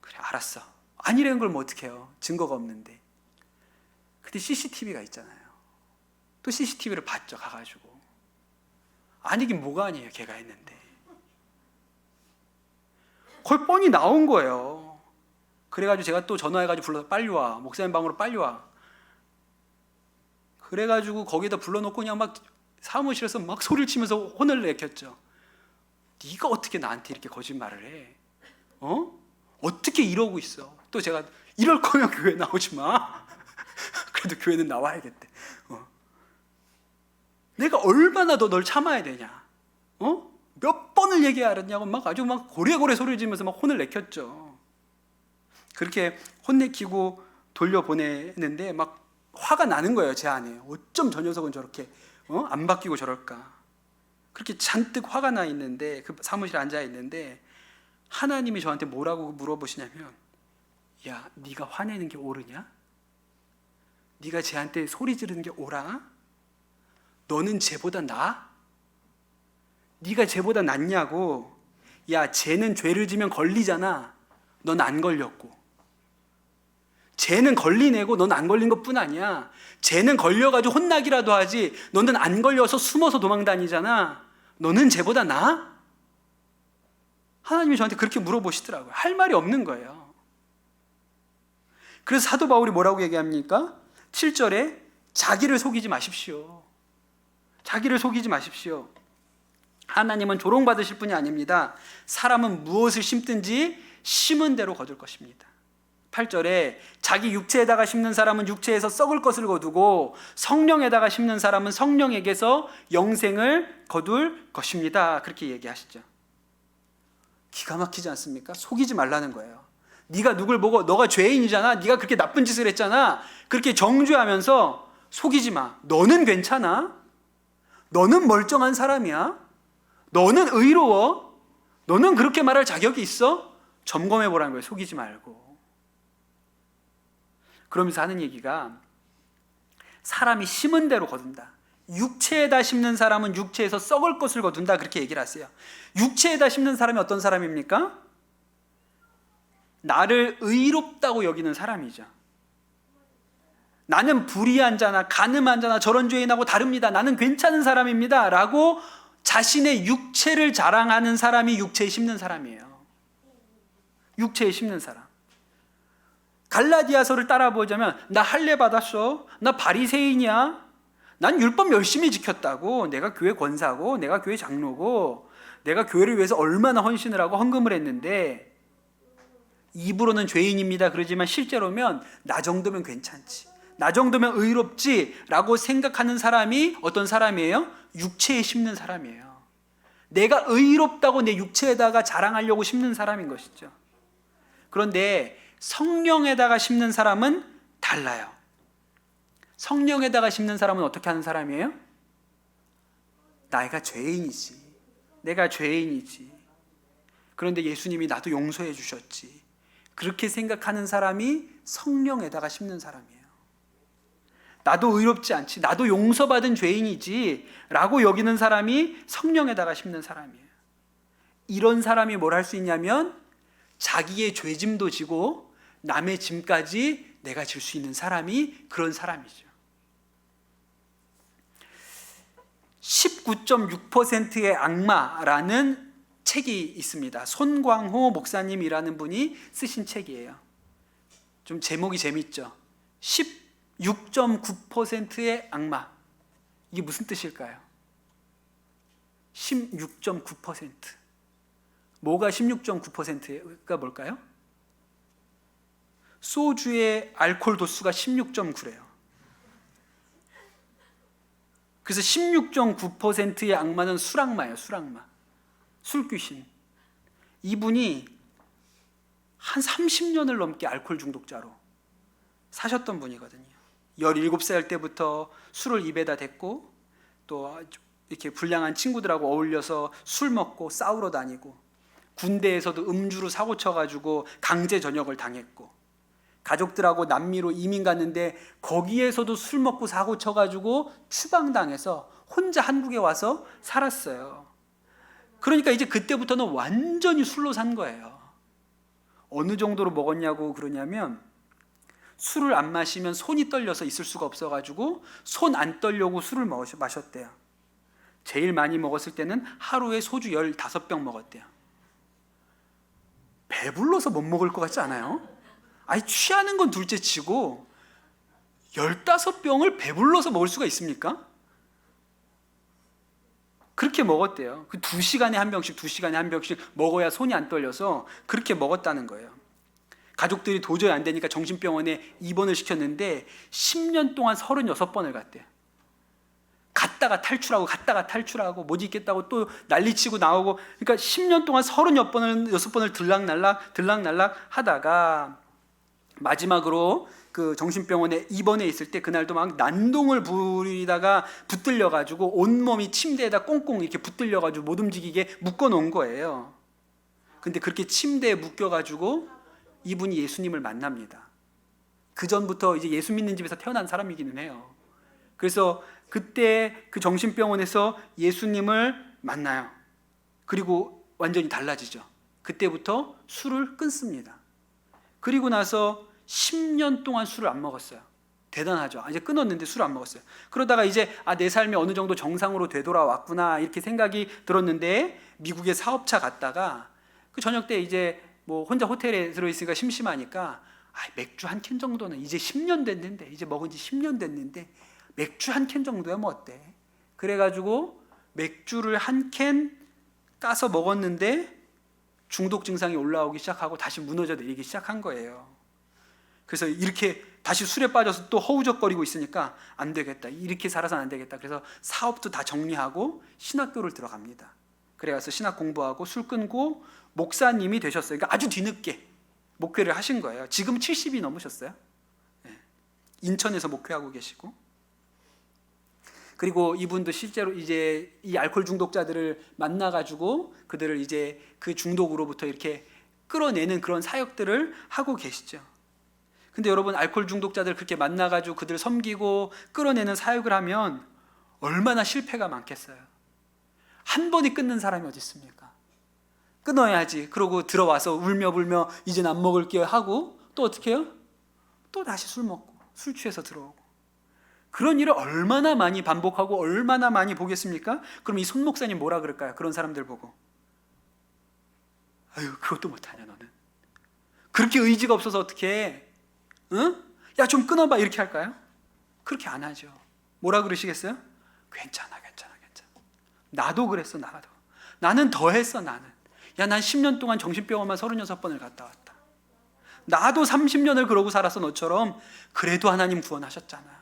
그래 알았어. 아니라는 걸 뭐 어떻게 해요. 증거가 없는데. 근데 CCTV가 있잖아요. 또 CCTV를 봤죠 가가지고. 아니긴 뭐가 아니에요 걔가 했는데. 그걸 뻔히 나온 거예요. 그래가지고 제가 또 전화해가지고 불러서 빨리 와. 목사님 방으로 빨리 와. 그래가지고 거기다 불러놓고 그냥 막 사무실에서 막 소리를 치면서 혼을 내켰죠. 네가 어떻게 나한테 이렇게 거짓말을 해? 어떻게 이러고 있어? 또 제가 이럴 거면 교회 나오지 마. 그래도 교회는 나와야겠대. 내가 얼마나 더 널 참아야 되냐? 몇 번을 얘기하랬냐고 막 아주 막 고래고래 소리를 지르면서 막 혼을 내켰죠. 그렇게 혼내키고 돌려보내는데 막 화가 나는 거예요, 제 안에. 어쩜 저 녀석은 저렇게 안 바뀌고 저럴까? 그렇게 잔뜩 화가 나 있는데, 그 사무실에 앉아 있는데 하나님이 저한테 뭐라고 물어보시냐면, 야, 네가 화내는 게 옳으냐? 네가 쟤한테 소리 지르는 게 옳아? 너는 쟤보다 나아? 네가 쟤보다 낫냐고. 야, 쟤는 죄를 지면 걸리잖아. 넌 안 걸렸고. 쟤는 걸리내고 넌 안 걸린 것뿐 아니야. 쟤는 걸려가지고 혼나기라도 하지, 너는 안 걸려서 숨어서 도망 다니잖아. 너는 쟤보다 나아? 하나님이 저한테 그렇게 물어보시더라고요. 할 말이 없는 거예요. 그래서 사도 바울이 뭐라고 얘기합니까? 7절에 자기를 속이지 마십시오. 자기를 속이지 마십시오. 하나님은 조롱받으실 분이 아닙니다. 사람은 무엇을 심든지 심은 대로 거둘 것입니다. 8절에 자기 육체에다가 심는 사람은 육체에서 썩을 것을 거두고 성령에다가 심는 사람은 성령에게서 영생을 거둘 것입니다. 그렇게 얘기하시죠. 기가 막히지 않습니까? 속이지 말라는 거예요. 네가 누굴 보고 너가 죄인이잖아, 네가 그렇게 나쁜 짓을 했잖아, 그렇게 정죄하면서 속이지 마. 너는 괜찮아. 너는 멀쩡한 사람이야. 너는 의로워. 너는 그렇게 말할 자격이 있어? 점검해 보라는 거예요. 속이지 말고. 그러면서 하는 얘기가, 사람이 심은 대로 거둔다. 육체에다 심는 사람은 육체에서 썩을 것을 거둔다. 그렇게 얘기를 하세요. 육체에다 심는 사람이 어떤 사람입니까? 나를 의롭다고 여기는 사람이죠. 나는 불의한 자나 간음한 자나 저런 죄인하고 다릅니다. 나는 괜찮은 사람입니다. 라고 자신의 육체를 자랑하는 사람이 육체에 심는 사람이에요. 육체에 심는 사람. 갈라디아서를 따라 보자면, 나 할례 받았어. 나 바리새인이야. 난 율법 열심히 지켰다고. 내가 교회 권사고, 내가 교회 장로고, 내가 교회를 위해서 얼마나 헌신을 하고 헌금을 했는데, 입으로는 죄인입니다 그러지만 실제로면 나 정도면 괜찮지, 나 정도면 의롭지 라고 생각하는 사람이 어떤 사람이에요? 육체에 심는 사람이에요. 내가 의롭다고 내 육체에다가 자랑하려고 심는 사람인 것이죠. 그런데 성령에다가 심는 사람은 달라요. 성령에다가 심는 사람은 어떻게 하는 사람이에요? 내가 죄인이지. 내가 죄인이지. 그런데 예수님이 나도 용서해 주셨지. 그렇게 생각하는 사람이 성령에다가 심는 사람이에요. 나도 의롭지 않지, 나도 용서받은 죄인이지 라고 여기는 사람이 성령에다가 심는 사람이에요. 이런 사람이 뭘 할 수 있냐면 자기의 죄짐도 지고 남의 짐까지 내가 질 수 있는 사람이 그런 사람이죠. 19.6%의 악마라는 책이 있습니다. 손광호 목사님이라는 분이 쓰신 책이에요. 좀 제목이 재밌죠. 16.9%의 악마. 이게 무슨 뜻일까요? 16.9%. 뭐가 16.9%가 뭘까요? 소주의 알코올 도수가 16.9래요. 그래서 16.9%의 악마는 술악마예요. 술악마. 술귀신. 이분이 한 30년을 넘게 알코올 중독자로 사셨던 분이거든요. 17살 때부터 술을 입에다 댔고, 또 이렇게 불량한 친구들하고 어울려서 술 먹고 싸우러 다니고, 군대에서도 음주로 사고 쳐가지고 강제 전역을 당했고, 가족들하고 남미로 이민 갔는데 거기에서도 술 먹고 사고 쳐가지고 추방당해서 혼자 한국에 와서 살았어요. 그러니까 이제 그때부터는 완전히 술로 산 거예요. 어느 정도로 먹었냐고 그러냐면, 술을 안 마시면 손이 떨려서 있을 수가 없어가지고 손 안 떨려고 술을 마셨대요. 제일 많이 먹었을 때는 하루에 소주 15병 먹었대요. 배불러서 못 먹을 것 같지 않아요? 아니, 취하는 건 둘째 치고 15병을 배불러서 먹을 수가 있습니까? 그렇게 먹었대요. 그 2시간에 한 병씩, 2시간에 한 병씩 먹어야 손이 안 떨려서 그렇게 먹었다는 거예요. 가족들이 도저히 안 되니까 정신병원에 입원을 시켰는데 10년 동안 36번을 갔대요. 갔다가 탈출하고 못 있겠다고 또 난리치고 나오고, 그러니까 10년 동안 36번을 들락날락 하다가 마지막으로 그 정신병원에 입원해 있을 때 그날도 막 난동을 부리다가 붙들려 가지고 온몸이 침대에다 꽁꽁 이렇게 붙들려 가지고 못 움직이게 묶어 놓은 거예요. 근데 그렇게 침대에 묶여 가지고 이분이 예수님을 만납니다. 그 전부터 이제 예수 믿는 집에서 태어난 사람이기는 해요. 그래서 그때 그 정신병원에서 예수님을 만나요. 그리고 완전히 달라지죠. 그때부터 술을 끊습니다. 그리고 나서 10년 동안 술을 안 먹었어요. 대단하죠. 이제 끊었는데 술을 안 먹었어요. 그러다가 이제 내 삶이 어느 정도 정상으로 되돌아왔구나 이렇게 생각이 들었는데, 미국에 사업차 갔다가 그 저녁 때 이제 뭐 혼자 호텔에 들어있으니까 심심하니까 맥주 한 캔 정도는, 이제 10년 됐는데, 이제 먹은 지 10년 됐는데 맥주 한 캔 정도야 뭐 어때? 그래가지고 맥주를 한 캔 까서 먹었는데 중독 증상이 올라오기 시작하고 다시 무너져 내리기 시작한 거예요. 그래서 이렇게 다시 술에 빠져서 또 허우적거리고 있으니까 안 되겠다, 이렇게 살아서는 안 되겠다. 그래서 사업도 다 정리하고 신학교를 들어갑니다. 그래서 신학 공부하고 술 끊고 목사님이 되셨어요. 그러니까 아주 뒤늦게 목회를 하신 거예요. 지금 70이 넘으셨어요. 인천에서 목회하고 계시고, 그리고 이분도 실제로 이제 이 알코올 중독자들을 만나가지고 그들을 이제 그 중독으로부터 이렇게 끌어내는 그런 사역들을 하고 계시죠. 근데 여러분, 알코올 중독자들 그렇게 만나가지고 그들을 섬기고 끌어내는 사역을 하면 얼마나 실패가 많겠어요. 한 번에 끊는 사람이 어디 있습니까? 끊어야지. 그러고 들어와서 울며 이젠 안 먹을게요 하고 또 어떻게 해요? 또 다시 술 먹고 술 취해서 들어오고. 그런 일을 얼마나 많이 반복하고 얼마나 많이 보겠습니까? 그럼 이 손 목사님 뭐라 그럴까요? 그런 사람들 보고, 아유, 그것도 못하냐 너는. 그렇게 의지가 없어서 어떻게 해? 응? 야, 좀 끊어봐, 이렇게 할까요? 그렇게 안 하죠. 뭐라 그러시겠어요? 괜찮아. 나도 그랬어. 나는 더 했어. 난 10년 동안 정신병원만 36번을 갔다 왔다. 나도 30년을 그러고 살아서 너처럼. 그래도 하나님 구원하셨잖아.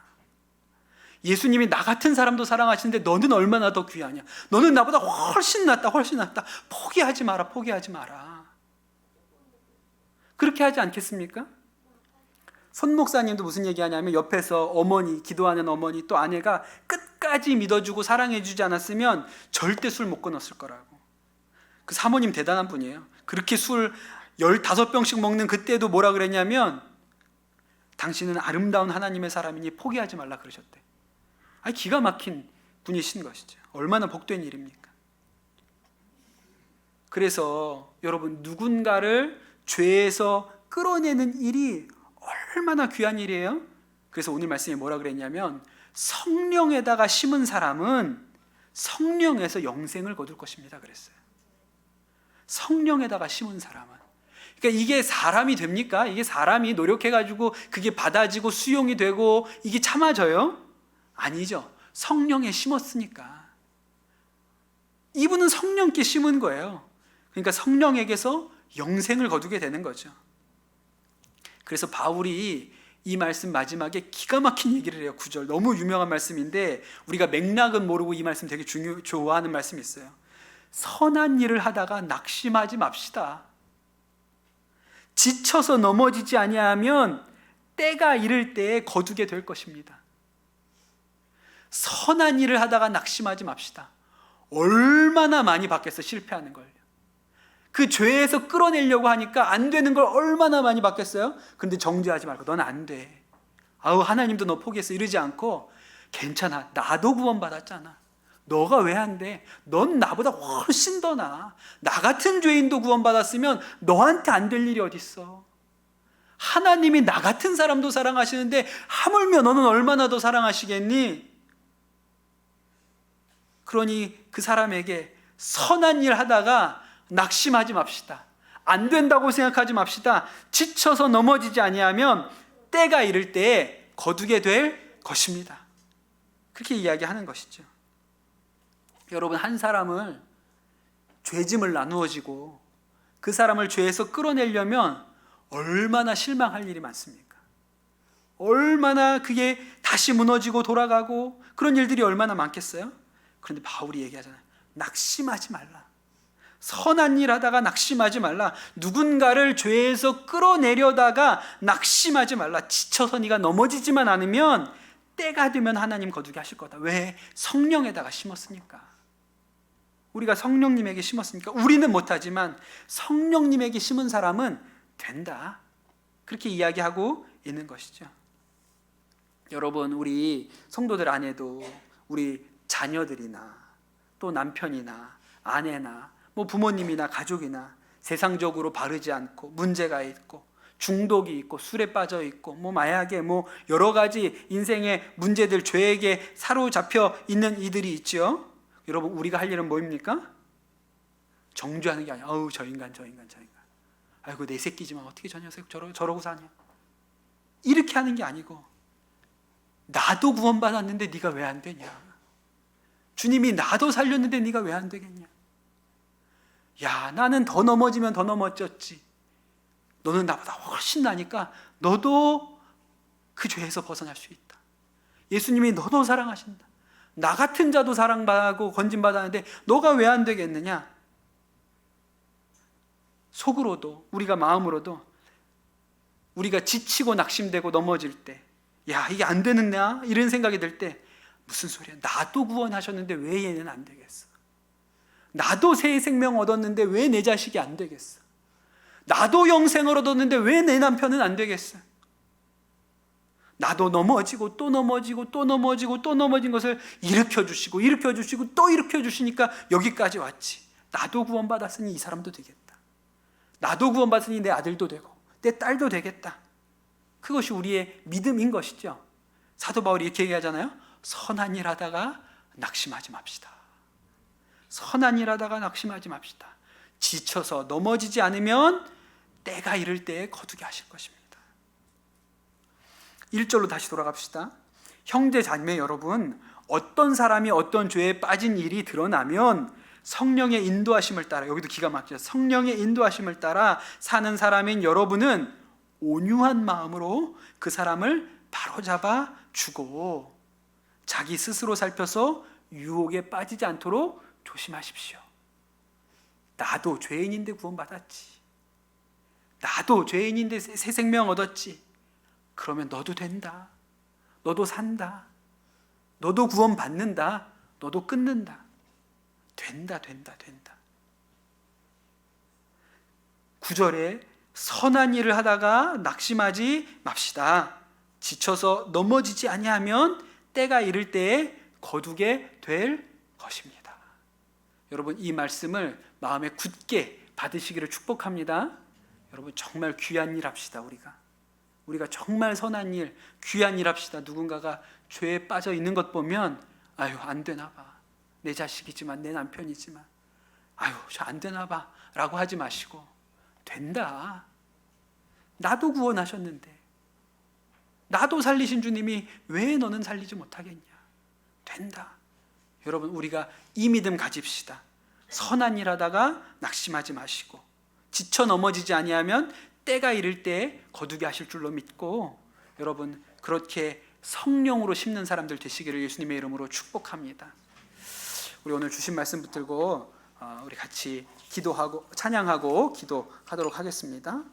예수님이 나 같은 사람도 사랑하시는데 너는 얼마나 더 귀하냐. 너는 나보다 훨씬 낫다. 포기하지 마라. 그렇게 하지 않겠습니까? 손 목사님도 무슨 얘기하냐면, 옆에서 어머니, 기도하는 어머니, 또 아내가 끝까지 믿어주고 사랑해주지 않았으면 절대 술 못 끊었을 거라고. 그 사모님 대단한 분이에요. 그렇게 술 15병씩 먹는 그때도 뭐라 그랬냐면, 당신은 아름다운 하나님의 사람이니 포기하지 말라 그러셨대. 기가 막힌 분이신 것이죠. 얼마나 복된 일입니까? 그래서 여러분, 누군가를 죄에서 끌어내는 일이 얼마나 귀한 일이에요? 그래서 오늘 말씀에 뭐라 그랬냐면, 성령에다가 심은 사람은 성령에서 영생을 거둘 것입니다 그랬어요. 성령에다가 심은 사람은. 그러니까 이게 사람이 됩니까? 이게 사람이 노력해가지고 그게 받아지고 수용이 되고 이게 참아져요? 아니죠. 성령에 심었으니까. 이분은 성령께 심은 거예요. 그러니까 성령에게서 영생을 거두게 되는 거죠. 그래서 바울이 이 말씀 마지막에 기가 막힌 얘기를 해요. 9절, 너무 유명한 말씀인데 우리가 맥락은 모르고 이 말씀 되게 좋아하는 말씀이 있어요. 선한 일을 하다가 낙심하지 맙시다. 지쳐서 넘어지지 아니하면 때가 이를 때에 거두게 될 것입니다. 선한 일을 하다가 낙심하지 맙시다. 얼마나 많이 받겠어, 실패하는 걸. 그 죄에서 끌어내려고 하니까 안 되는 걸 얼마나 많이 받겠어요? 근데 정죄하지 말고, 넌 안 돼. 하나님도 너 포기했어. 이러지 않고, 괜찮아. 나도 구원받았잖아. 너가 왜 안 돼? 넌 나보다 훨씬 더 나아. 나 같은 죄인도 구원받았으면 너한테 안 될 일이 어딨어. 하나님이 나 같은 사람도 사랑하시는데 하물며 너는 얼마나 더 사랑하시겠니? 그러니 그 사람에게 선한 일 하다가 낙심하지 맙시다. 안 된다고 생각하지 맙시다. 지쳐서 넘어지지 아니하면 때가 이를 때에 거두게 될 것입니다. 그렇게 이야기하는 것이죠. 여러분, 한 사람을 죄짐을 나누어지고 그 사람을 죄에서 끌어내려면 얼마나 실망할 일이 많습니까? 얼마나 그게 다시 무너지고 돌아가고 그런 일들이 얼마나 많겠어요? 그런데 바울이 얘기하잖아요. 낙심하지 말라. 선한 일 하다가 낙심하지 말라. 누군가를 죄에서 끌어내려다가 낙심하지 말라. 지쳐서 네가 넘어지지만 않으면 때가 되면 하나님 거두게 하실 거다. 왜? 성령에다가 심었으니까. 우리가 성령님에게 심었으니까. 우리는 못하지만 성령님에게 심은 사람은 된다. 그렇게 이야기하고 있는 것이죠. 여러분, 우리 성도들 안에도 우리 자녀들이나 또 남편이나 아내나 뭐 부모님이나 가족이나 세상적으로 바르지 않고 문제가 있고 중독이 있고 술에 빠져 있고 뭐 마약에 뭐 여러 가지 인생의 문제들, 죄에게 사로잡혀 있는 이들이 있죠. 여러분, 우리가 할 일은 뭐입니까? 정죄하는 게 아니야. 어우, 저 인간. 아이고, 내 새끼지만 어떻게 저 녀석 저러고 사냐. 이렇게 하는 게 아니고, 나도 구원받았는데 네가 왜 안 되냐. 주님이 나도 살렸는데 네가 왜 안 되겠냐. 야, 나는 더 넘어지면 더 넘어졌지. 너는 나보다 훨씬 나니까 너도 그 죄에서 벗어날 수 있다. 예수님이 너도 사랑하신다. 나 같은 자도 사랑받고 건진받았는데 너가 왜 안 되겠느냐. 속으로도 우리가 마음으로도 우리가 지치고 낙심되고 넘어질 때, 야, 이게 안 되느냐 이런 생각이 들 때, 무슨 소리야. 나도 구원하셨는데 왜 얘는 안 되겠어. 나도 새 생명 얻었는데 왜 내 자식이 안 되겠어. 나도 영생을 얻었는데 왜 내 남편은 안 되겠어. 나도 넘어지고 또 넘어지고 또 넘어지고 또 넘어진 것을 일으켜주시고 또 일으켜주시니까 여기까지 왔지. 나도 구원받았으니 이 사람도 되겠다. 나도 구원받았으니 내 아들도 되고 내 딸도 되겠다. 그것이 우리의 믿음인 것이죠. 사도 바울이 이렇게 얘기하잖아요. 선한 일 하다가 낙심하지 맙시다. 선한 일 하다가 낙심하지 맙시다. 지쳐서 넘어지지 않으면 때가 이를 때에 거두게 하실 것입니다. 1절로 다시 돌아갑시다. 형제 자매 여러분, 어떤 사람이 어떤 죄에 빠진 일이 드러나면 성령의 인도하심을 따라, 여기도 기가 막히죠. 성령의 인도하심을 따라 사는 사람인 여러분은 온유한 마음으로 그 사람을 바로잡아 주고 자기 스스로 살펴서 유혹에 빠지지 않도록 조심하십시오. 나도 죄인인데 구원받았지. 나도 죄인인데 새 생명 얻었지. 그러면 너도 된다. 너도 산다. 너도 구원받는다. 너도 끊는다. 된다. 9절에 선한 일을 하다가 낙심하지 맙시다. 지쳐서 넘어지지 아니하면 때가 이를 때에 거두게 될 것입니다. 여러분, 이 말씀을 마음에 굳게 받으시기를 축복합니다. 여러분, 정말 귀한 일 합시다. 우리가 정말 선한 일, 귀한 일 합시다. 누군가가 죄에 빠져 있는 것 보면 아유, 안 되나 봐. 내 자식이지만, 내 남편이지만, 아유, 저 안 되나 봐 라고 하지 마시고, 된다. 나도 구원하셨는데, 나도 살리신 주님이 왜 너는 살리지 못하겠냐. 된다. 여러분, 우리가 이 믿음 가집시다. 선한 일 하다가 낙심하지 마시고 지쳐 넘어지지 아니하면 때가 이를 때에 거두게 하실 줄로 믿고, 여러분, 그렇게 성령으로 심는 사람들 되시기를 예수님의 이름으로 축복합니다. 우리 오늘 주신 말씀 붙들고 우리 같이 기도하고 찬양하고 기도하도록 하겠습니다.